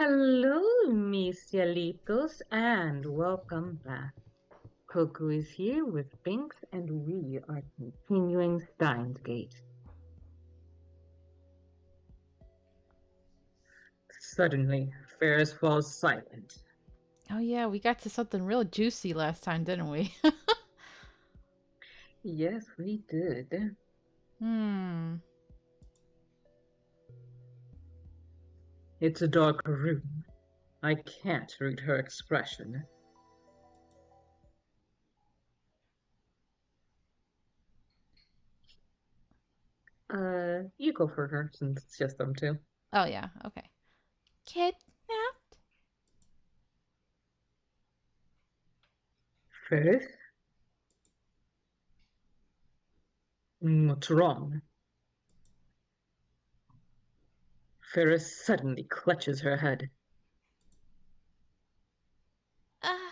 Hello, mis cielitos, and welcome back. Coco is here with Binks, and we are continuing Steins Gate. Suddenly, Ferris falls silent. Oh yeah, we got to something real juicy last time, didn't we? Yes, we did. Hmm. It's a dark room. I can't read her expression. You go for her since it's just them two. Oh yeah, okay. Kidnapped? Ferris? What's wrong? Ferris suddenly clutches her head. Uh,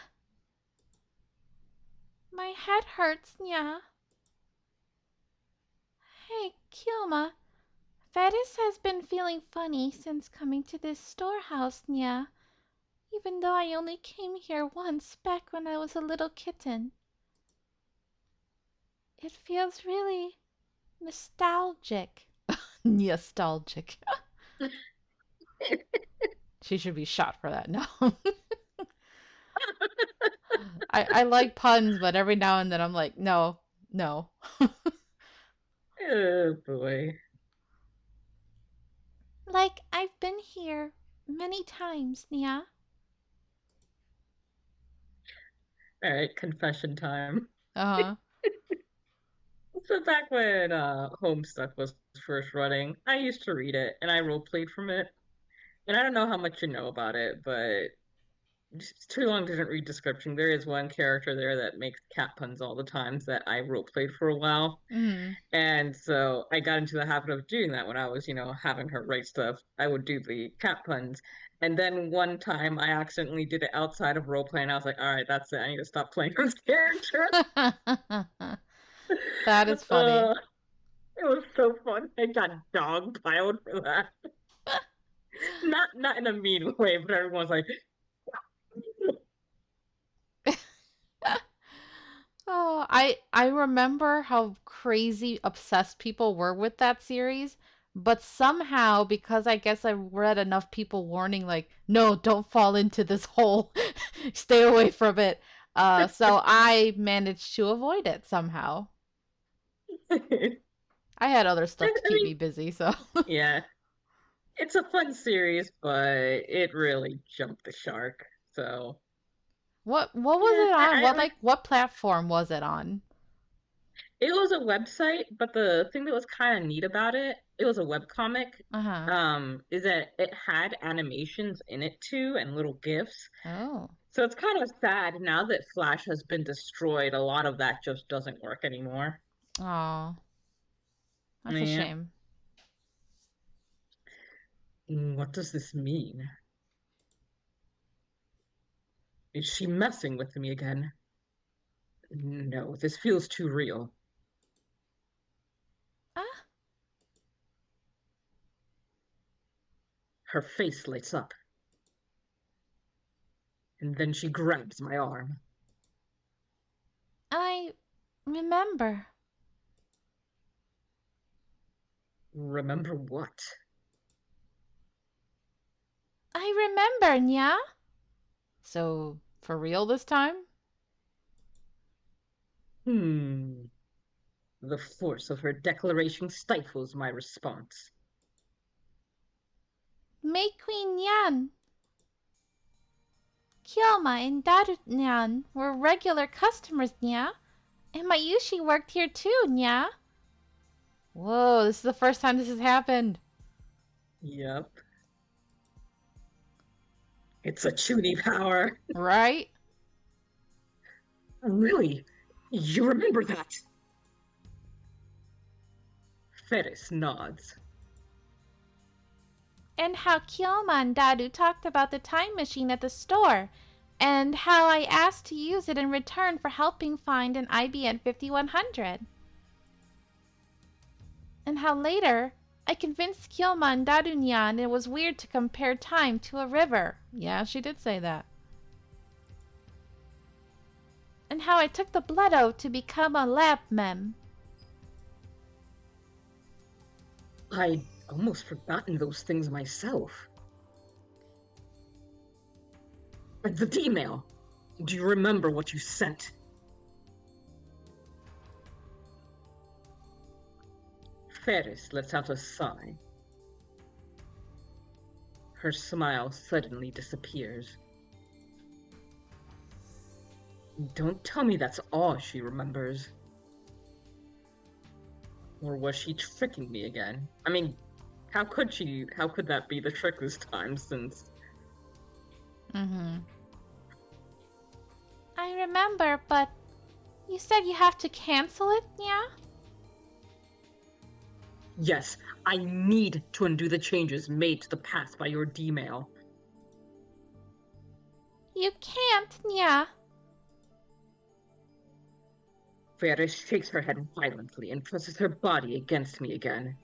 my head hurts, nya. Hey, Kilma. Fettis has been feeling funny since coming to this storehouse, nya. Even though I only came here once back when I was a little kitten. It feels really nostalgic. Nostalgic. She should be shot for that. No. I like puns, but every now and then I'm like, no, no. Oh boy. Like I've been here many times, Nia. All right, confession time. Uh-huh. So back when Homestuck was first running, I used to read it and I role played from it. And I don't know how much you know about it, but just too long didn't read description. There is one character there that makes cat puns all the times that I role played for a while. Mm. And so I got into the habit of doing that when I was, having her write stuff. I would do the cat puns. And then one time I accidentally did it outside of role play and I was like, all right, that's it. I need to stop playing this character. That is funny. uh, it was so fun. I got dog piled for that. Not in a mean way, but everyone's like, Oh, I remember how crazy obsessed people were with that series, but somehow because I guess I read enough people warning like, "No, don't fall into this hole. Stay away from it." So I managed to avoid it somehow. I I had other stuff to keep mean, me busy, so. yeah, it's a fun series, but it really jumped the shark. So What was yeah, it on? I What platform was it on? it was a website, but the thing that was kind of neat about it, it was a web comic, Uh-huh. is that it had animations in it too and little GIFs. Oh. So it's kind of sad now that Flash has been destroyed, a lot of that just doesn't work anymore. Oh. That's a Yeah. shame. What does this mean? Is she messing with me again? No, this feels too real. Ah, Her face lights up, and then she grabs my arm. I remember. Remember what? I remember, Nya. So, for real this time? Hmm. The force of her declaration stifles my response. May Queen Nyan, Kioma, and Daru Nyan were regular customers, Nya. And Mayushi worked here too, Nya. Whoa, this is the first time this has happened. Yep. It's a Chuny power. Right? Really? You remember that? Ferris nods. And how Kioma and Daru talked about the time machine at the store, and how I asked to use it in return for helping find an IBN 5100. And how later I convinced Kioma and Darunyan it was weird to compare time to a river. Yeah, she did say that. And how I took the blood oath to become a lab mem. I'd almost forgotten those things myself. Like the email. Do you remember what you sent? Ferris lets out a sigh. Her smile suddenly disappears. Don't tell me that's all she remembers. Or was she tricking me again? I mean, how could that be the trick this time, since... Mm-hmm. I remember, but you said you have to cancel it, yeah? Yes, I need to undo the changes made to the past by your D-mail. You can't, yeah. Ferris shakes her head violently and presses her body against me again.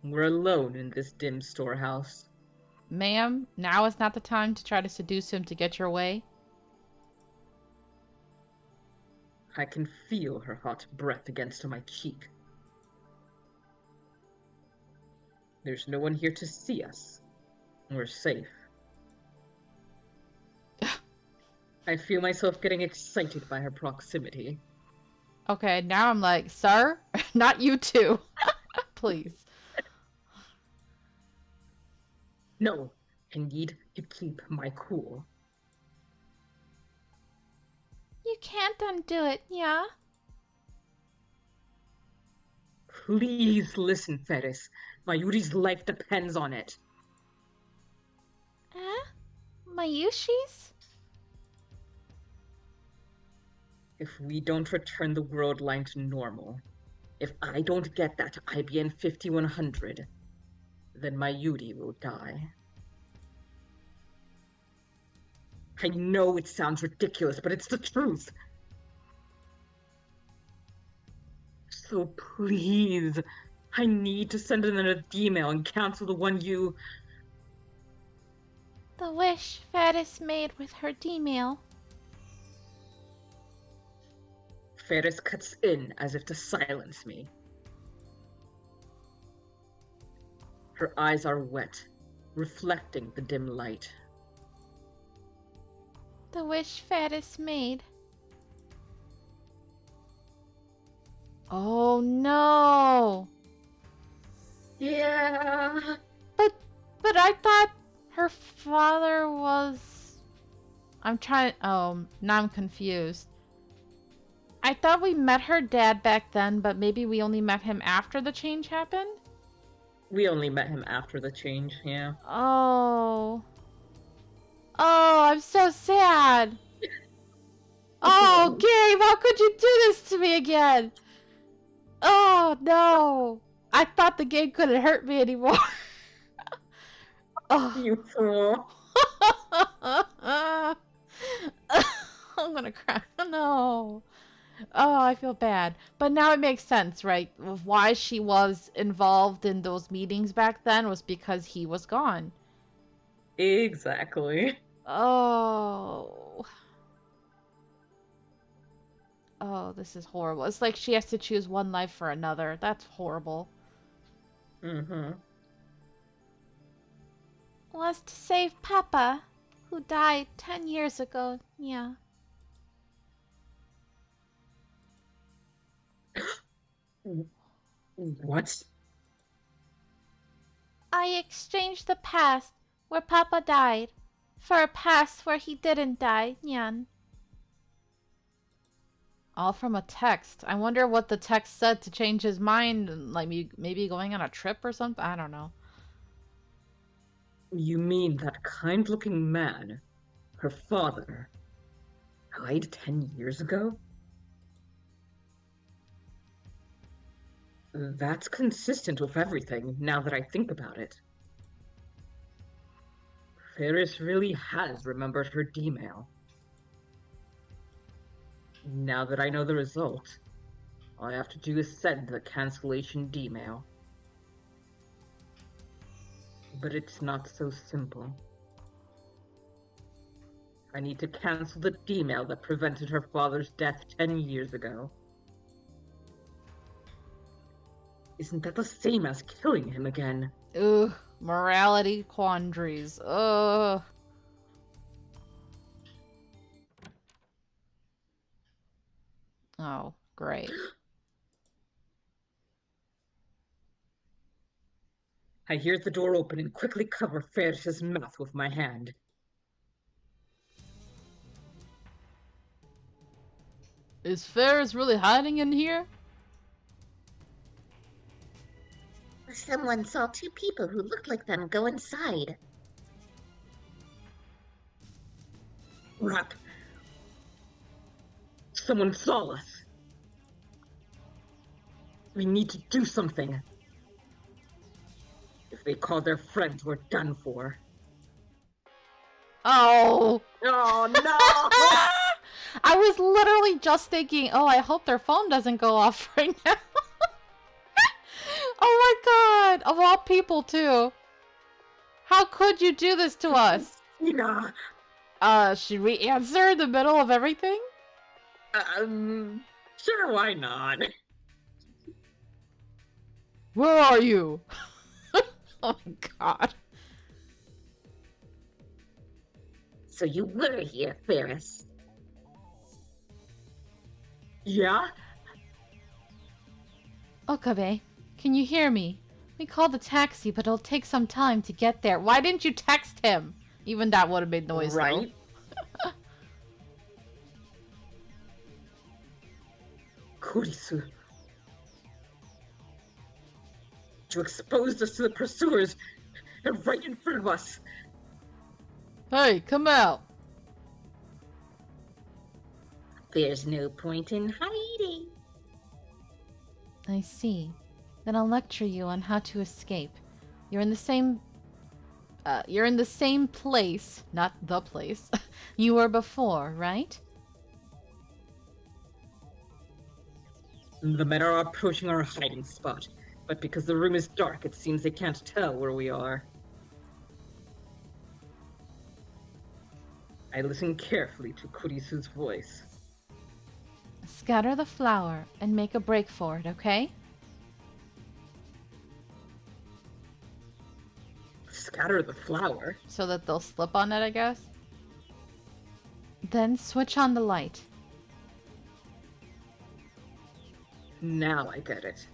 We're alone in this dim storehouse. Ma'am, now is not the time to try to seduce him to get your way. I can feel her hot breath against my cheek. There's no one here to see us. We're safe. I feel myself getting excited by her proximity. Okay, now I'm like, sir, not you too. Please. No, I need to keep my cool. You can't undo it, yeah? Please listen, Ferris. Mayuri's life depends on it. Eh? Mayushi's? If we don't return the world line to normal, if I don't get that IBN 5100, then Mayuri will die. I know it sounds ridiculous, but it's the truth. So please, I need to send another email and cancel the one you... The wish Faris made with her D-mail. Ferris cuts in as if to silence me. Her eyes are wet, reflecting the dim light. The wish Faris made. Oh no! Yeah. But I thought her father was... I'm trying... Oh, now I'm confused. I thought we met her dad back then, but maybe we only met him after the change happened? We only met him after the change, yeah. Oh. Oh, I'm so sad. Oh, Gabe, how could you do this to me again? Oh, no. I thought the game couldn't hurt me anymore. Oh. You fool. I'm gonna cry. No. Oh, I feel bad. But now it makes sense, right? Of why she was involved in those meetings back then was because he was gone. Exactly. Oh. Oh, this is horrible. It's like she has to choose one life for another. That's horrible. Mm-hmm. Was to save Papa, who died 10 years ago. Yeah. What? I exchanged the past, where Papa died, for a past where he didn't die, Nyan. All from a text. I wonder what the text said to change his mind. Like maybe going on a trip or something? I don't know. You mean that kind-looking man, her father, died 10 years ago? That's consistent with everything, now that I think about it. Ferris really has remembered her D-mail. Now that I know the result, All I have to do is send the cancellation D-mail. But it's not so simple. I need to cancel the D-mail that prevented her father's death 10 years ago. Isn't that the same as killing him again? Ugh, morality quandaries. Ugh. Oh, great. I hear the door open and quickly cover Ferris's mouth with my hand. Is Ferris really hiding in here? Someone saw two people who looked like them go inside. Crap! Someone saw us! We need to do something. If they call their friends, we're done for. Oh! Oh no! I was literally just thinking, oh, I hope their phone doesn't go off right now. Oh my god! Of all people, too. How could you do this to us? Tina! Should we answer in the middle of everything? Sure, why not? Where are you? Oh my god. So you were here, Ferris. Yeah? Okabe, can you hear me? We called a taxi, but it'll take some time to get there. Why didn't you text him? Even that would have made noise, though. Right? Kurisu. You exposed us to the pursuers. They're right in front of us. Hey, come out. There's no point in hiding. I see. Then I'll lecture you on how to escape. You're in the same... you're in the same place, not the place, you were before, right? The men are approaching our hiding spot, but because the room is dark, it seems they can't tell where we are. I listen carefully to Kurisu's voice. Scatter the flour and make a break for it, okay? Scatter the flour? So that they'll slip on it, I guess? Then switch on the light. Now I get it.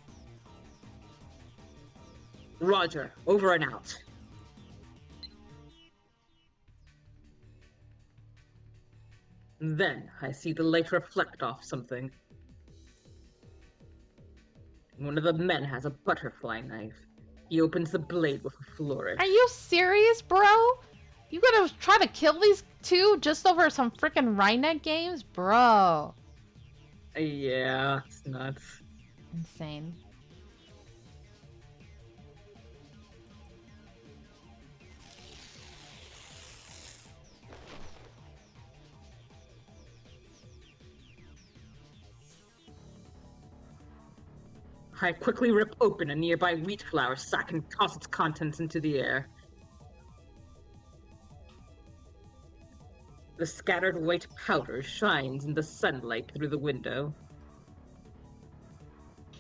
Roger, over and out. Then I see the light reflect off something. One of the men has a butterfly knife. He opens the blade with a flourish. Are you serious, bro? You gonna try to kill these two just over some freaking Rhinenet games? Bro. Yeah, it's nuts. Insane. I quickly rip open a nearby wheat flour sack and toss its contents into the air. The scattered white powder shines in the sunlight through the window.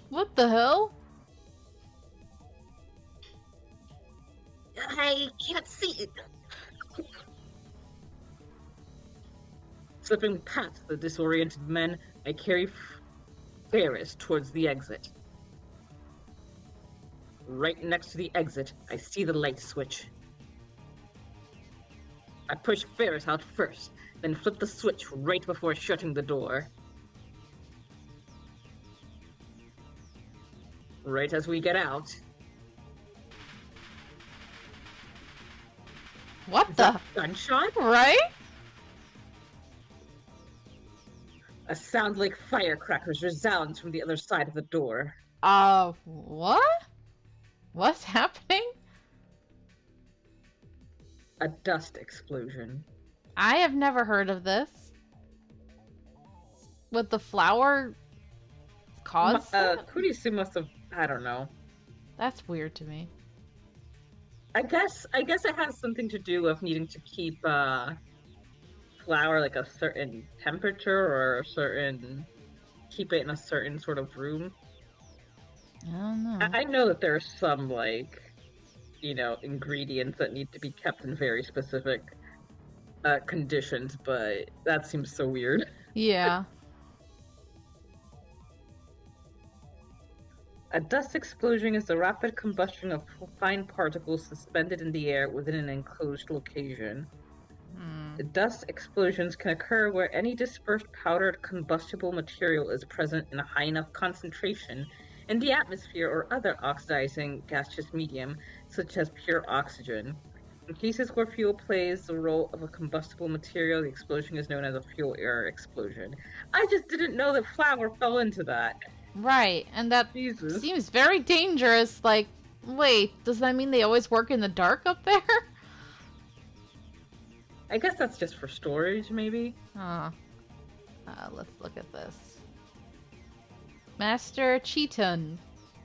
What the hell? I can't see it. Slipping past the disoriented men, I carry Ferris towards the exit. Right next to the exit, I see the light switch. I push Ferris out first, then flip the switch right before shutting the door. Right as we get out, What the? gunshot? Right? A sound like firecrackers resounds from the other side of the door. What? What's happening? A dust explosion. I have never heard of this. With the flour caused that? Kurisu must have, I don't know. That's weird to me. I guess it has something to do with needing to keep flour like a certain temperature or a certain keep it in a certain sort of room. I don't I, know. I know that there are some like, ingredients that need to be kept in very specific conditions, but that seems so weird. Yeah. A dust explosion is the rapid combustion of fine particles suspended in the air within an enclosed location. Hmm. Dust explosions can occur where any dispersed powdered combustible material is present in a high enough concentration in the atmosphere or other oxidizing gaseous medium, such as pure oxygen. In cases where fuel plays the role of a combustible material, the explosion is known as a fuel air explosion. I just didn't know that flour fell into that. Right, and that Jesus. seems very dangerous. Like, wait, does that mean they always work in the dark up there? I guess that's just for storage, maybe. Huh. Let's look at this. Master Chiton,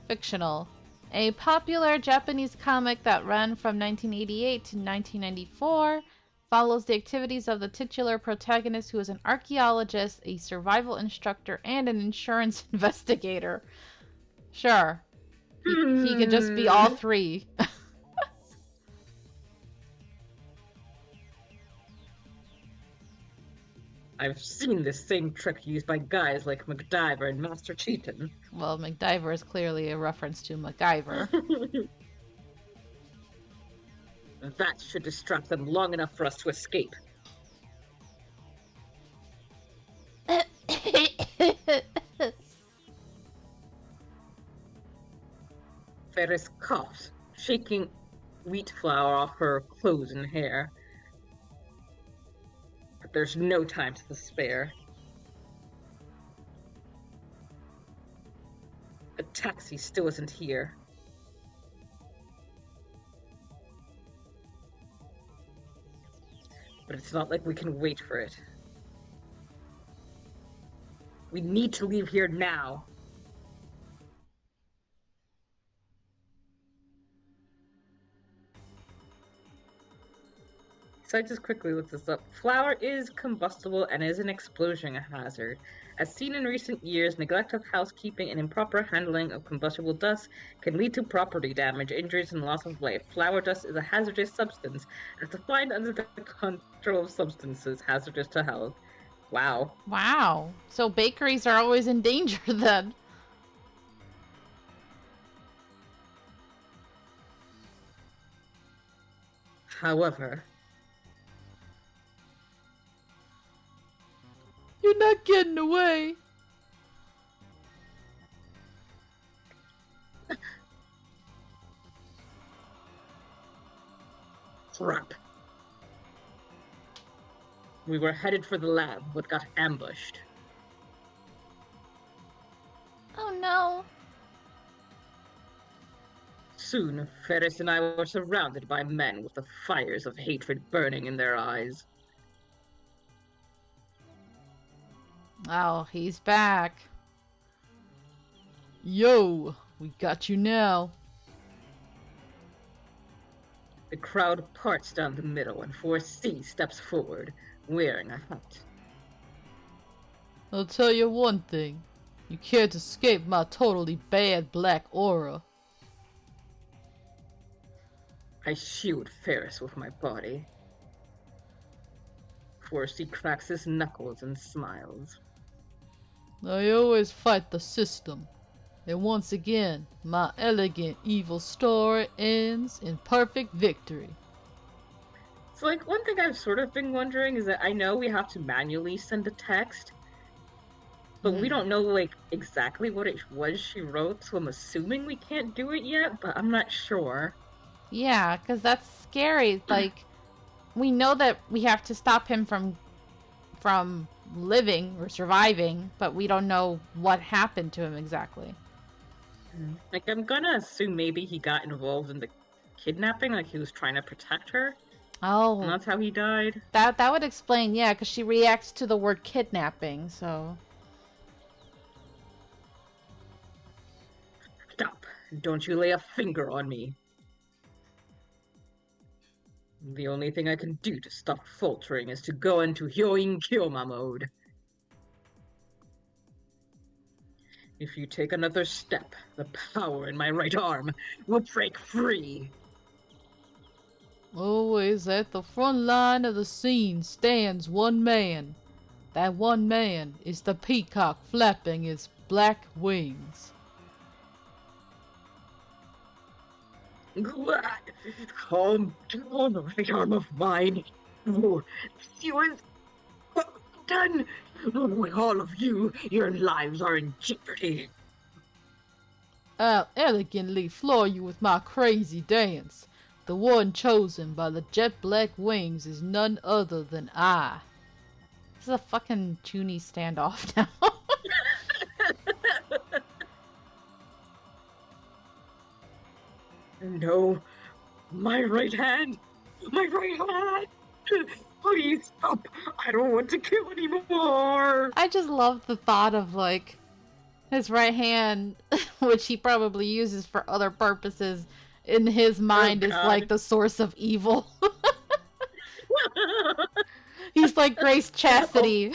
fictional. A popular Japanese comic that ran from 1988 to 1994 follows the activities of the titular protagonist who is an archaeologist, a survival instructor, and an insurance investigator. Sure. He could just be all Hmm. three. I've seen this same trick used by guys like MacDiver and Master Cheaton. Well, MacDiver is clearly a reference to MacGyver. That should distract them long enough for us to escape. Ferris coughs, shaking wheat flour off her clothes and hair. But there's no time to spare. The taxi still isn't here. But it's not like we can wait for it. We need to leave here now. So I just quickly looked this up. Flour is combustible and is an explosion hazard. As seen in recent years, neglect of housekeeping and improper handling of combustible dust can lead to property damage, injuries, and loss of life. Flour dust is a hazardous substance, as defined under the Control of Substances Hazardous to Health. Wow. Wow. So bakeries are always in danger then. However, You're not getting away. crap. We were headed for the lab, but got ambushed. Oh no. Soon, Ferris and I were surrounded by men with the fires of hatred burning in their eyes. Oh, he's back. Yo, we got you now. The crowd parts down the middle, and 4C steps forward, wearing a hat. I'll tell you one thing. You can't escape my totally bad black aura. I shield Ferris with my body. 4C cracks his knuckles and smiles. I always fight the system. And once again, my elegant evil story ends in perfect victory. So, like, one thing I've sort of been wondering is that I know we have to manually send a text, but we don't know, like, exactly what it was she wrote, so I'm assuming we can't do it yet, but I'm not sure. Yeah, because that's scary. Like, we know that we have to stop him from living or surviving, but we don't know what happened to him exactly. Like, I'm gonna assume maybe he got involved in the kidnapping, like he was trying to protect her, and Oh, that's how he died. that would explain, yeah, because she reacts to the word kidnapping, so. Don't you lay a finger on me. The only thing I can do to stop faltering is to go into Hyoin Kyoma mode. If you take another step, the power in my right arm will break free. Always at the front line of the scene stands one man. That one man is the peacock flapping his black wings. Calm down, right arm of mine. Oh, you is done. With all of you, your lives are in jeopardy. I'll elegantly floor you with my crazy dance. The one chosen by the jet black wings is none other than I. This is a fucking Junie standoff now. No, my right hand! My right hand! Please stop! I don't want to kill anymore! I just love the thought of like his right hand, which he probably uses for other purposes, in his Oh mind is like god. the source of evil. He's like Grace Oh, Chastity.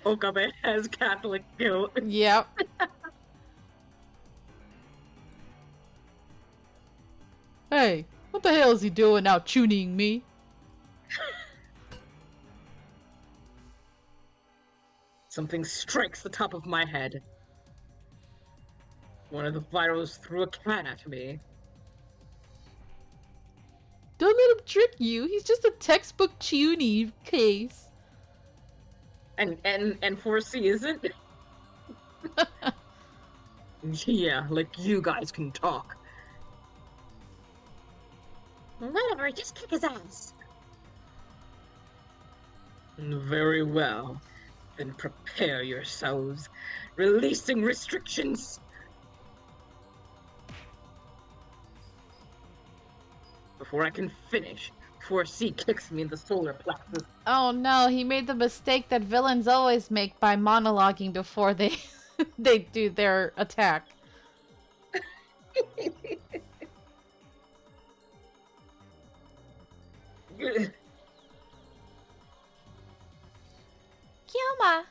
Okabe has Catholic guilt. Yep. Hey, what the hell is he doing out tuning me? Something strikes the top of my head. One of the virals threw a can at me. Don't let him trick you. He's just a textbook tuning case. And 4C isn't? Yeah, like you guys can talk. Whatever, just kick his ass. Very well. Then prepare yourselves. Releasing restrictions! Before I can finish, 4C kicks me in the solar plexus. Oh no, he made the mistake that villains always make by monologuing before they they do their attack. Kyoma.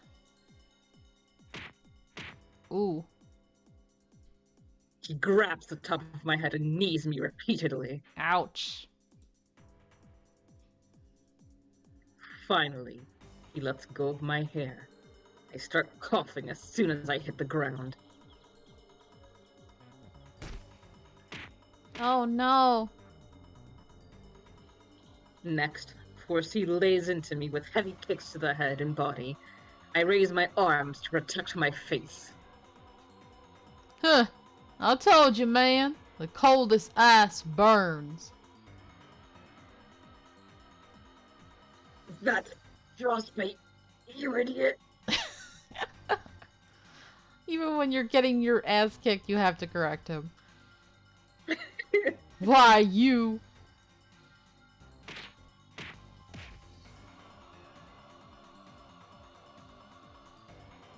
Ooh. He grabs the top of my head and knees me repeatedly. Ouch. Finally, he lets go of my hair. I start coughing as soon as I hit the ground. Oh no. Next, 4C lays into me with heavy kicks to the head and body. I raise my arms to protect my face. Huh. I told you, man. The coldest ice burns. That's frostbite, you idiot! Even when you're getting your ass kicked, you have to correct him. Why, you?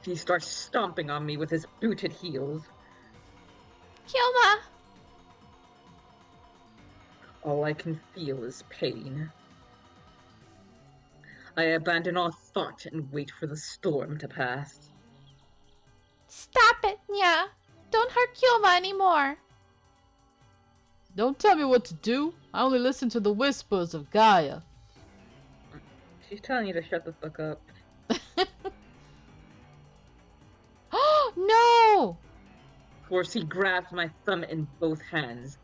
He starts stomping on me with his booted heels. Kyoma! All I can feel is pain. I abandon all thought and wait for the storm to pass. Stop it, Nya. Don't hurt Kyoma anymore. Don't tell me what to do. I only listen to the whispers of Gaia. She's telling you to shut the fuck up. Oh, no! 4C grabs my thumb in both hands.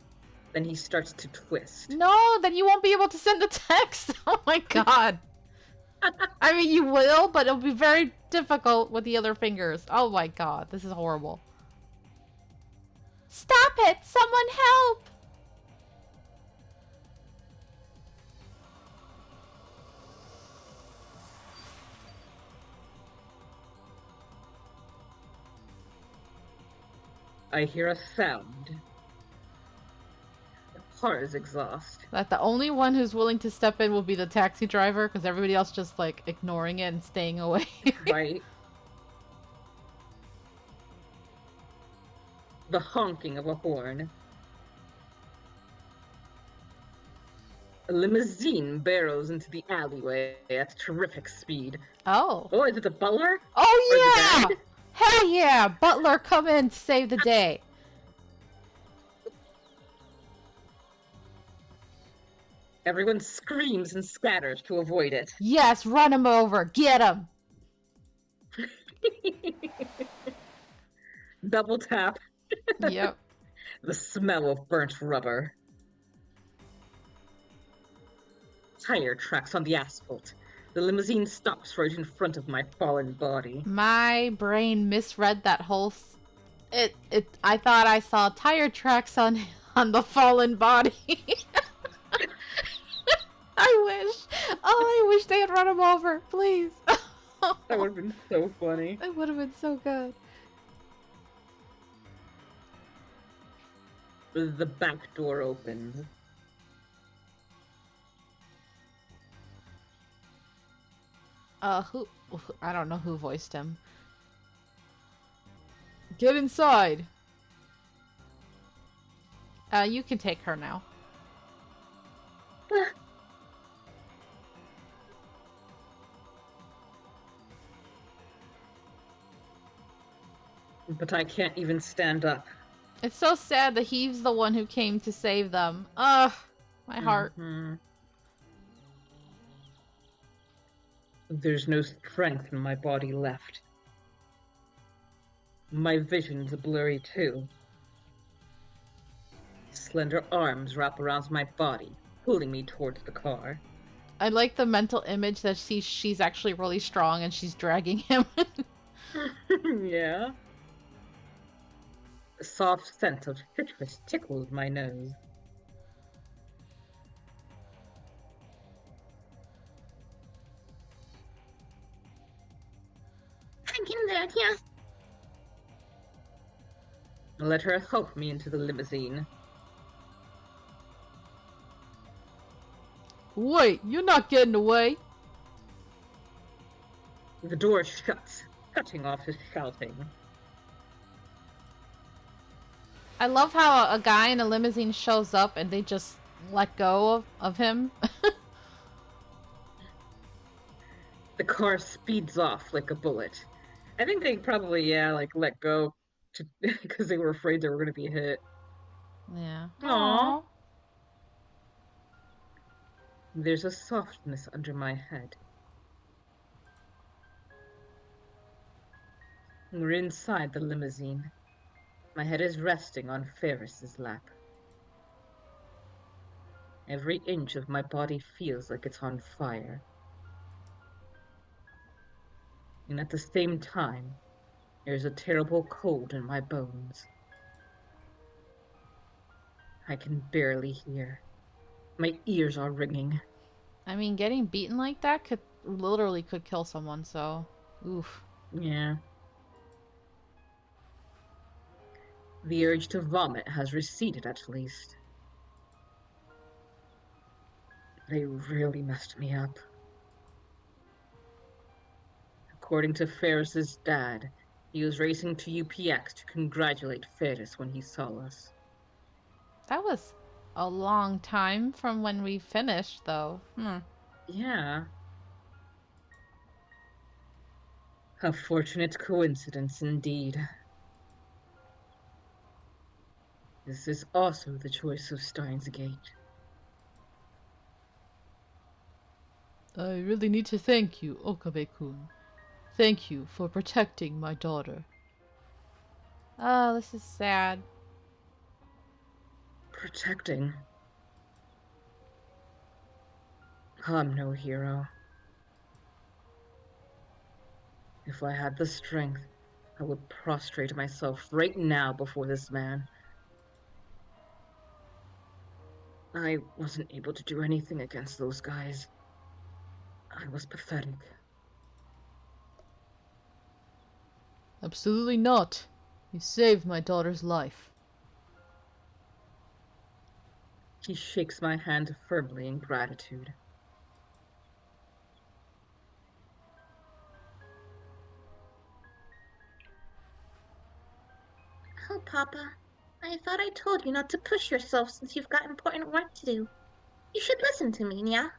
Then he starts to twist. No, then you won't be able to send the text. Oh my god. I mean, you will, but it'll be very difficult with the other fingers. Oh my god, this is horrible. Stop it! Someone help! I hear a sound. The car's exhaust. That the only one who's willing to step in will be the taxi driver, because everybody else just like ignoring it and staying away. Right? the honking of a horn. A limousine barrels into the alleyway at terrific speed. Oh. Oh, is it the butler? Or the Oh dad? yeah! Hell yeah! Butler, come in to save the day. Everyone screams and scatters to avoid it. Yes, run him over. Get him. Double tap. Yep. The smell of burnt rubber. Tire tracks on the asphalt. The limousine stops right in front of my fallen body. My brain misread that whole. I thought I saw tire tracks on the fallen body. I wish. Oh, I wish they had run him over. Please. That would have been so funny. It would have been so good. The back door opens. Who? I don't know who voiced him. Get inside. You can take her now. But I can't even stand up. It's so sad that he's the one who came to save them. Ugh, my heart. Mhm. There's no strength in my body left. My vision's blurry too. Slender arms wrap around my body, pulling me towards the car. I like the mental image that she's actually really strong and she's dragging him. Yeah. A soft scent of citrus tickles my nose. Hang in there, yeah. I let her help me into the limousine. Wait, you're not getting away. The door shuts, cutting off his shouting. I love how a guy in a limousine shows up and they just let go of him. The car speeds off like a bullet. I think they probably, yeah, like let go because they were afraid they were going to be hit. Yeah. Aww. Aww. There's a softness under my head. We're inside the limousine. My head is resting on Ferris's lap. Every inch of my body feels like it's on fire. And at the same time, there's a terrible cold in my bones. I can barely hear. My ears are ringing. I mean, getting beaten like that could literally could kill someone, so oof. Yeah. The urge to vomit has receded at least. They really messed me up. According to Ferris's dad, he was racing to UPX to congratulate Ferris when he saw us. That was a long time from when we finished, though. Yeah. A fortunate coincidence indeed. This is also the choice of Steins Gate. I really need to thank you, Okabe-kun. Thank you for protecting my daughter. Oh, this is sad. Protecting. I'm no hero. If I had the strength, I would prostrate myself right now before this man. I wasn't able to do anything against those guys. I was pathetic. Absolutely not. You saved my daughter's life. He shakes my hand firmly in gratitude. Oh, Papa. I thought I told you not to push yourself since you've got important work to do. You should listen to me, Nya.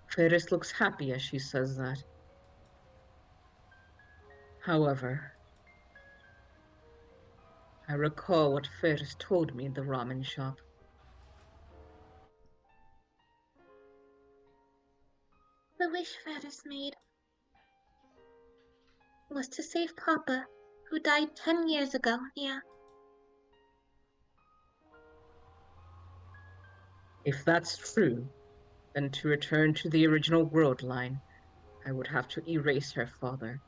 Ferris looks happy as she says that. However, I recall what Ferris told me in the ramen shop. The wish Ferris made was to save Papa, who died 10 years ago, Nya. If that's true, then to return to the original world line, I would have to erase her father.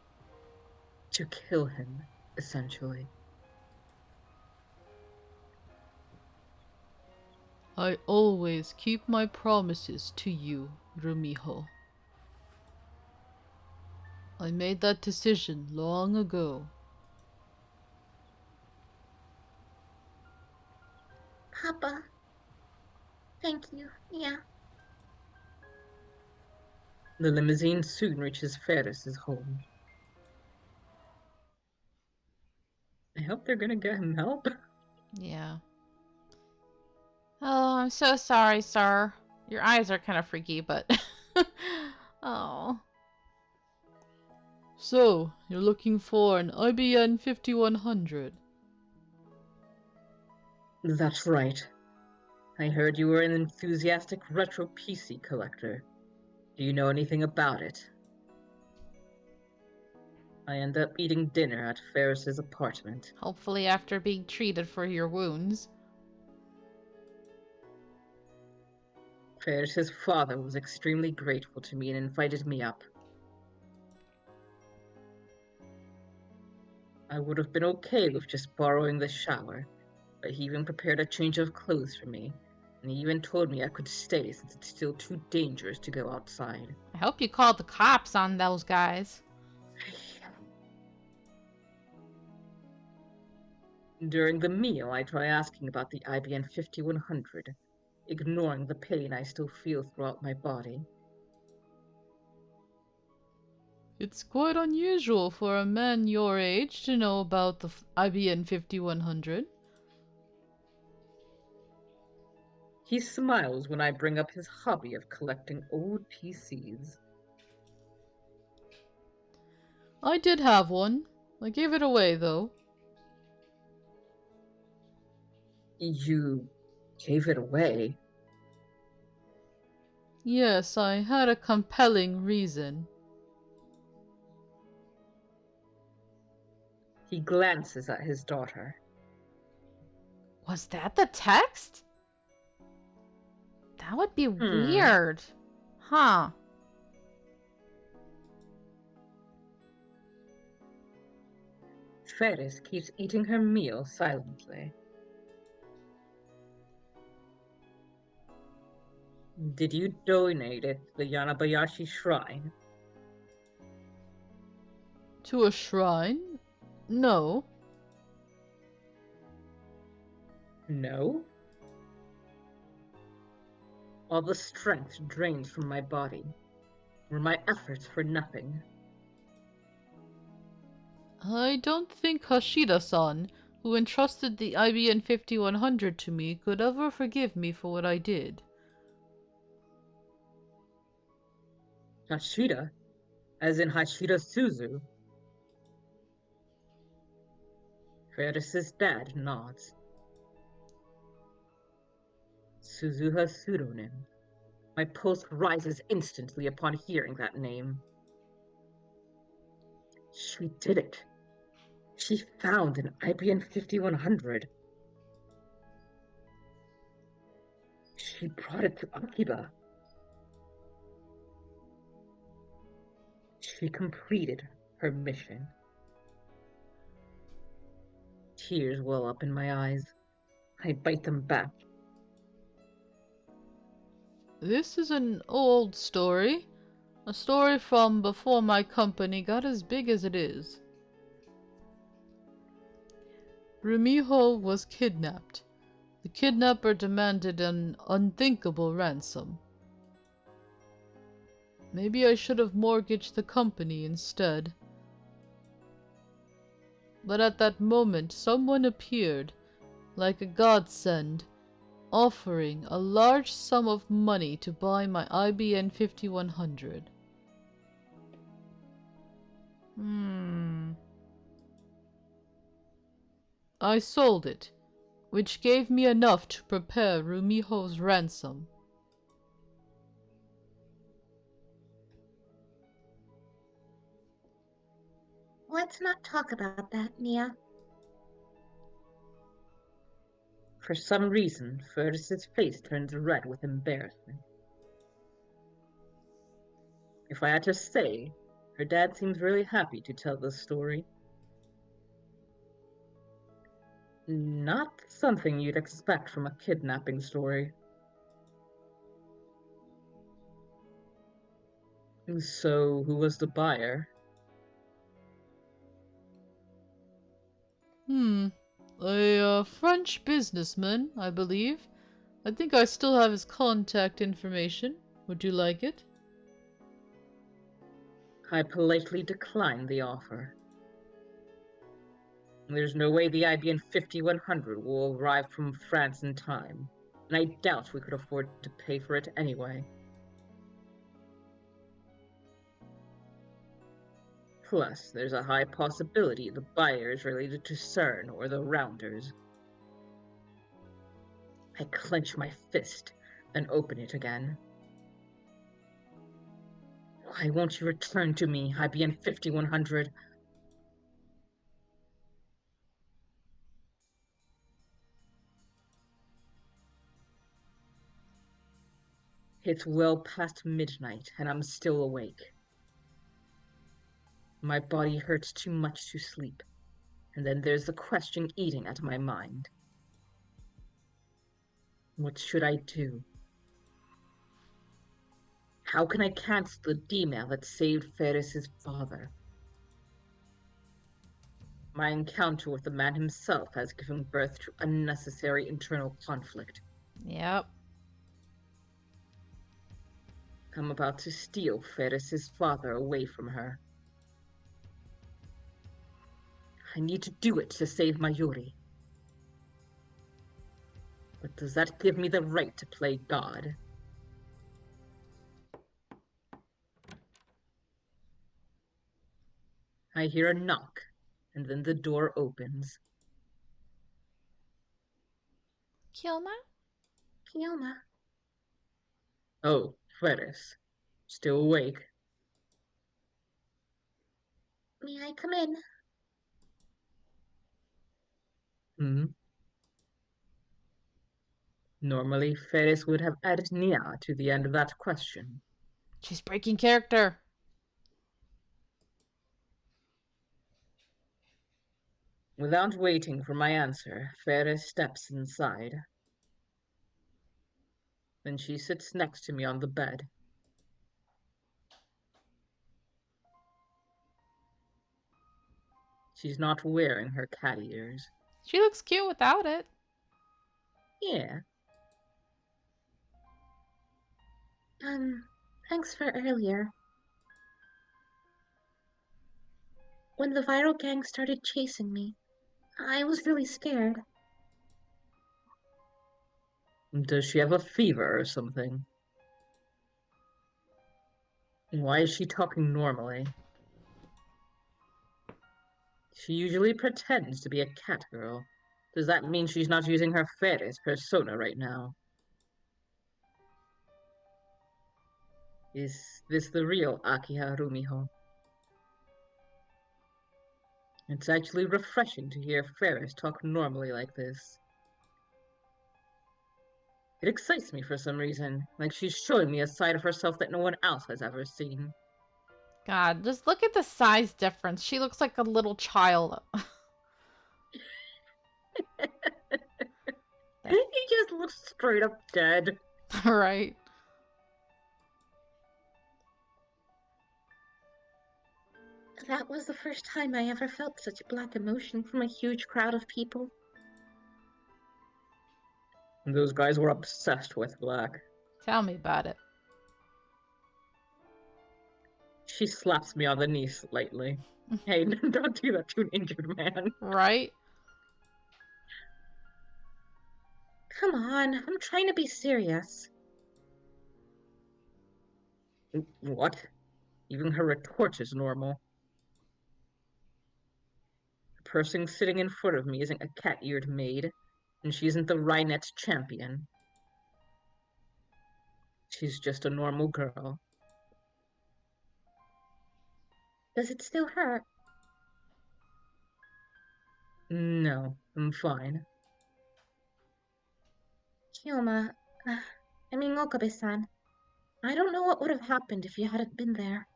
To kill him, essentially. I always keep my promises to you, Rumiho. I made that decision long ago. Papa, thank you, Nya. The limousine soon reaches Ferris's home. I hope they're gonna get him help. Yeah. Oh, I'm so sorry, sir. Your eyes are kind of freaky, but... oh. So, you're looking for an IBN 5100. That's right. I heard you were an enthusiastic retro PC collector. Do you know anything about it? I end up eating dinner at Ferris's apartment. Hopefully after being treated for your wounds. Ferris's father was extremely grateful to me and invited me up. I would have been okay with just borrowing the shower, but he even prepared a change of clothes for me, and he even told me I could stay since it's still too dangerous to go outside. I hope you called the cops on those guys. During the meal, I try asking about the IBN 5100, ignoring the pain I still feel throughout my body. It's quite unusual for a man your age to know about the IBN 5100. He smiles when I bring up his hobby of collecting old PCs. I did have one. I gave it away though. You gave it away? Yes, I had a compelling reason. He glances at his daughter. Was that the text? That would be Hmm. weird. Huh. Ferris keeps eating her meal silently. Did you donate it to the Yanabayashi shrine? To a shrine? No. No? All the strength drained from my body. Were my efforts for nothing? I don't think Hashida-san, who entrusted the IBN 5100 to me, could ever forgive me for what I did. Hashida? As in Hashida Suzu? Ferris's dad nods. Suzuha's pseudonym. My pulse rises instantly upon hearing that name. She did it. She found an IBN 5100. She brought it to Akiba. She completed her mission. Tears well up in my eyes. I bite them back. This is an old story. A story from before my company got as big as it is. Rumiho was kidnapped. The kidnapper demanded an unthinkable ransom. Maybe I should have mortgaged the company instead. But at that moment, someone appeared, like a godsend, offering a large sum of money to buy my IBN 5100. I sold it, which gave me enough to prepare Rumiho's ransom. Let's not talk about that, Nia. For some reason, Ferris's face turns red with embarrassment. If I had to say, her dad seems really happy to tell this story. Not something you'd expect from a kidnapping story. So, who was the buyer? A French businessman, I believe. I think I still have his contact information. Would you like it? I politely declined the offer. There's no way the IBM 5100 will arrive from France in time, and I doubt we could afford to pay for it anyway. Plus, there's a high possibility the buyer is related to CERN or the Rounders. I clench my fist, then open it again. Why won't you return to me, IBM 5100? It's well past midnight, and I'm still awake. My body hurts too much to sleep, and then there's the question eating at my mind. What should I do? How can I cancel the D-mail that saved Ferris's father? My encounter with the man himself has given birth to unnecessary internal conflict. Yep. I'm about to steal Ferris's father away from her. I need to do it to save Mayuri. But does that give me the right to play God? I hear a knock, and then the door opens. Kilma? Fiona, Oh, Ferris. Still awake? may I come in? Hmm? Normally, Ferris would have added Nia to the end of that question. She's breaking character. Without waiting for my answer, Ferris steps inside. Then she sits next to me on the bed. She's not wearing her cat ears. She looks cute without it. Yeah, Thanks for earlier. When the viral gang started chasing me, I was really scared. does she have a fever or something? Why is she talking normally? She usually pretends to be a cat girl. Does that mean she's not using her Ferris persona right now? Is this the real Akiha Rumiho? It's actually refreshing to hear Ferris talk normally like this. It excites me for some reason, like she's showing me a side of herself that no one else has ever seen. God, just look at the size difference. She looks like a little child. He just looks straight up dead. Right? That was the first time I ever felt such black emotion from a huge crowd of people. Those guys were obsessed with Black. Tell me about it. She slaps me on the knee slightly. Hey, don't do that to an injured man. Right? Come on, I'm trying to be serious. What? Even her retort is normal. The person sitting in front of me isn't a cat-eared maid, and she isn't the Rhinette's champion. She's just a normal girl. Does it still hurt? No, I'm fine. Hyoma, I mean Okabe-san, I don't know what would have happened if you hadn't been there.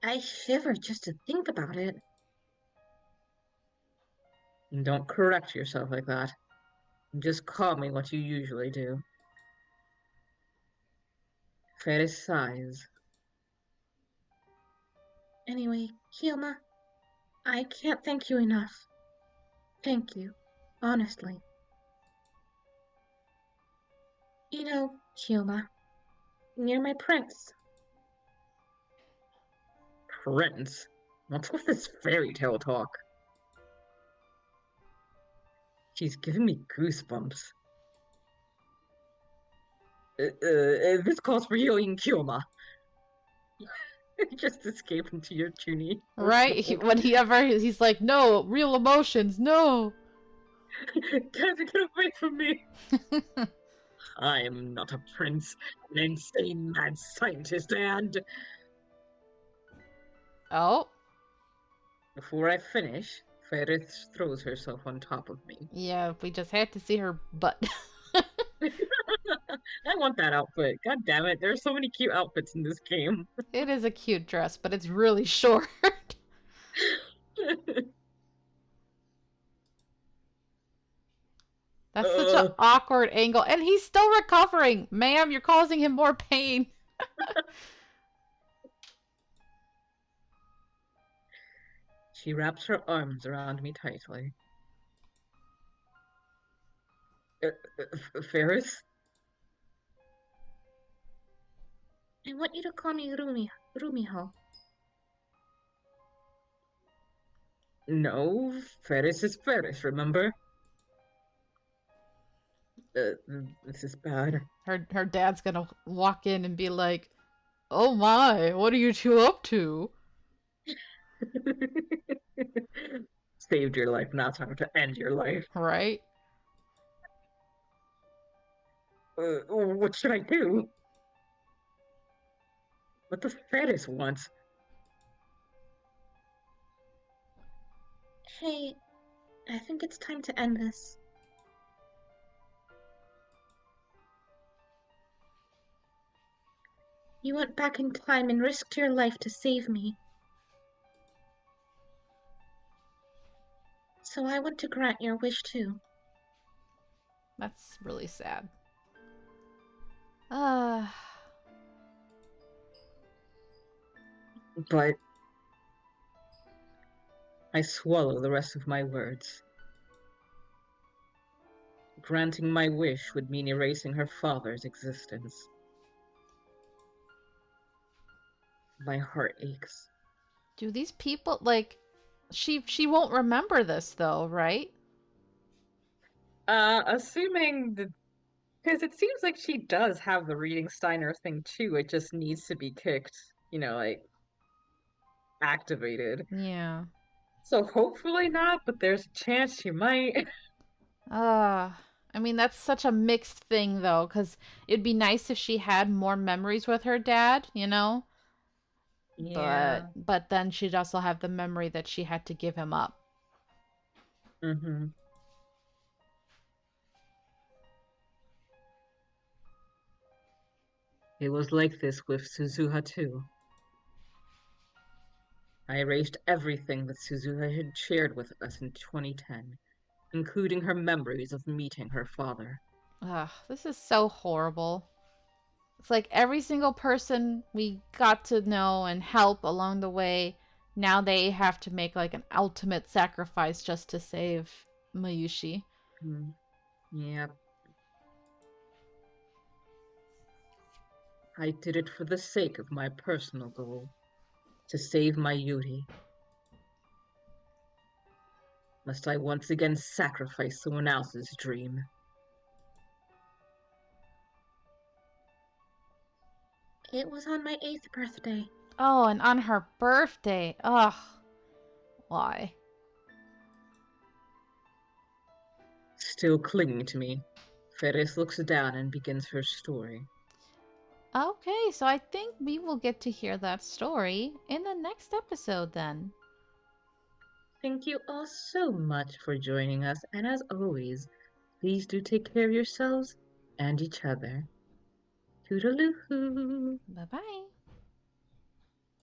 I shiver just to think about it. Don't correct yourself like that. Just call me what you usually do. Ferris sighs. Anyway, Hyoma, I can't thank you enough. Thank you. Honestly. You know, Hyoma, you're my prince. Prince? What's with this fairy tale talk? She's giving me goosebumps. This calls for healing Kyoma. Just escape into your tuni. Oh, Right? Whenever he's like, no, real emotions, no. guys, get away from me! I am not a prince, an insane mad scientist, and Oh, before I finish, Ferris throws herself on top of me. yeah, we just had to see her butt. I want that outfit. God damn it, there are so many cute outfits in this game. It is a cute dress, but it's really short. That's such an uh, awkward angle. And he's still recovering. Ma'am, you're causing him more pain. she wraps her arms around me tightly. Ferris? I want you to call me Rumiho. No, Ferris is Ferris, remember? Uh, this is bad. Her dad's gonna walk in and be like, "Oh my, what are you two up to?" Saved your life, now time to end your life. Right? What should I do? What does Ferris want? Hey, I think it's time to end this. You went back in time and risked your life to save me. So I want to grant your wish too. That's really sad. Uh, But I swallow the rest of my words. Granting my wish would mean erasing her father's existence. My heart aches. do these people like she won't remember this though, right? Assuming that, because it seems like she does have the reading Steiner thing too, it just needs to be kicked, like activated. Yeah. So hopefully not, but there's a chance she might. Uh, I mean, that's such a mixed thing, though, because it'd be nice if she had more memories with her dad, you know? But Yeah. but then she'd also have the memory that she had to give him up. Mm-hmm. It was like this with Suzuha too. I erased everything that Suzuha had shared with us in 2010, including her memories of meeting her father. Ugh, this is so horrible. It's like every single person we got to know and help along the way, now they have to make like an ultimate sacrifice just to save Mayushi. Hmm. Yeah, I did it for the sake of my personal goal, to save my Yuri. Must I once again sacrifice someone else's dream? It was on my 8th birthday. Oh, and on her birthday. Ugh. Why? Still clinging to me, Ferris looks down and begins her story. Okay, so I think we will get to hear that story in the next episode then. Thank you all so much for joining us, and as always, please do take care of yourselves and each other. Toodaloo! Bye bye.